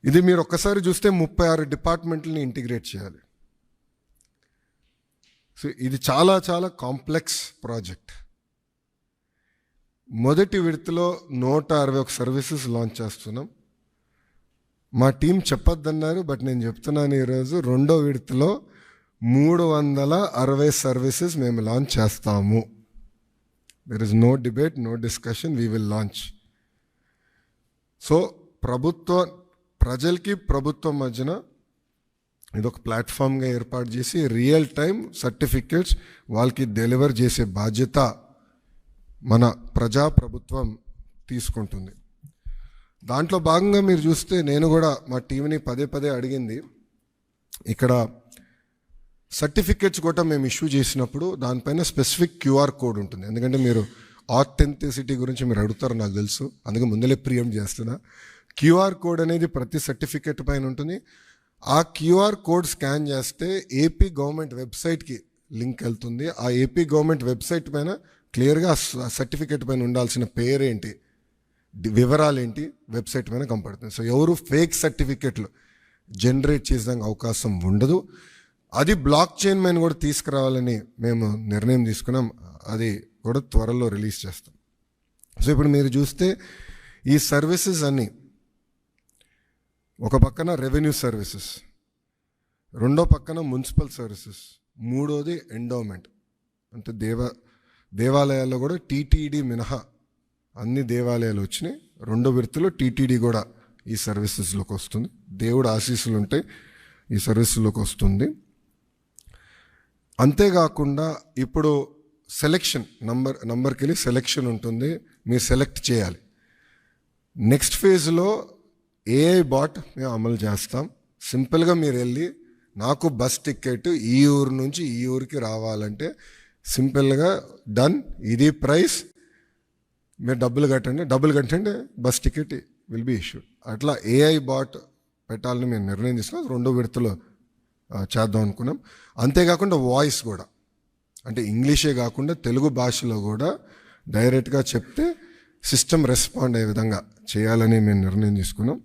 ఇది మీరు ఒక్కసారి చూస్తే 36 డిపార్ట్మెంట్లని ఇంటిగ్రేట్ చేయాలి. సో ఇది చాలా చాలా కాంప్లెక్స్ ప్రాజెక్ట్. మొదటి విడతలో 161 సర్వీసెస్ లాంచ్ చేస్తున్నాం. మా టీం చెప్పొద్దన్నారు, బట్ నేను చెప్తున్నాను ఈరోజు రెండో విడతలో 360 సర్వీసెస్ మేము లాంచ్ చేస్తాము. There is no debate, no discussion, we will launch. So ప్రజలకి ప్రభుత్వం మధ్యన ఇదొక ప్లాట్ఫామ్గా ఏర్పాటు చేసి రియల్ టైం సర్టిఫికేట్స్ వాళ్ళకి డెలివర్ చేసే బాధ్యత మన ప్రభుత్వం తీసుకుంటుంది. దాంట్లో భాగంగా మీరు చూస్తే నేను కూడా మా టీంని పదే అడిగింది, ఇక్కడ సర్టిఫికేట్స్ కూడా మేము ఇష్యూ చేసినప్పుడు దానిపైన స్పెసిఫిక్ క్యూఆర్ కోడ్ ఉంటుంది. ఎందుకంటే మీరు ఆథెంటిసిటీ గురించి మీరు అడుగుతారు నాకు తెలుసు, అందుకే ముందలే ప్రియం చేస్తున్నా. క్యూఆర్ కోడ్ అనేది ప్రతి సర్టిఫికేట్ పైన ఉంటుంది. ఆ క్యూఆర్ కోడ్ స్కాన్ చేస్తే ఏపీ గవర్నమెంట్ వెబ్సైట్కి లింక్ వెళ్తుంది. ఆ ఏపీ గవర్నమెంట్ వెబ్సైట్ పైన క్లియర్గా సర్టిఫికేట్ పైన ఉండాల్సిన పేరేంటి, వివరాలు ఏంటి వెబ్సైట్ పైన కనపడుతుంది. సో ఎవరు ఫేక్ సర్టిఫికేట్లు జనరేట్ చేసేదానికి అవకాశం ఉండదు. అది బ్లాక్ చైన్ పైన కూడా తీసుకురావాలని మేము నిర్ణయం తీసుకున్నాం. అది కూడా త్వరలో రిలీజ్ చేస్తాం. సో ఇప్పుడు మీరు చూస్తే ఈ సర్వీసెస్ అన్నీ ఒక పక్కన రెవెన్యూ సర్వీసెస్, రెండో పక్కన మున్సిపల్ సర్వీసెస్, మూడోది ఎండోమెంట్. అంటే దేవాలయాల్లో కూడా టీటీడీ మినహా అన్ని దేవాలయాలు వచ్చినాయి. రెండో విడతలో టీటీడీ కూడా ఈ సర్వీసెస్లోకి వస్తుంది. దేవుడు ఆశీస్సులు ఉంటే ఈ సర్వీసుల్లోకి వస్తుంది. అంతేకాకుండా ఇప్పుడు సెలెక్షన్ నంబర్కి వెళ్ళి సెలెక్షన్ ఉంటుంది, మీరు సెలెక్ట్ చేయాలి. నెక్స్ట్ ఫేజ్లో ఏఐ బాట్ మేము అమలు చేస్తాం. సింపుల్గా మీరు వెళ్ళి నాకు బస్ టికెట్ ఈ ఊరు నుంచి ఈ ఊరికి రావాలంటే సింపుల్గా డన్, ఇది ప్రైస్, మీరు డబ్బులు కట్టండి bus ticket will be issued. అట్లా ఏఐ బాట్ పెట్టాలని మేము నిర్ణయం తీసుకున్నాం. రెండో విడతలో చేద్దాం అనుకున్నాం. అంతేకాకుండా వాయిస్ కూడా, అంటే ఇంగ్లీషే కాకుండా తెలుగు భాషలో కూడా డైరెక్ట్గా చెప్తే సిస్టమ్ రెస్పాండ్ అయ్యే విధంగా చేయాలని మేము నిర్ణయం తీసుకున్నాం.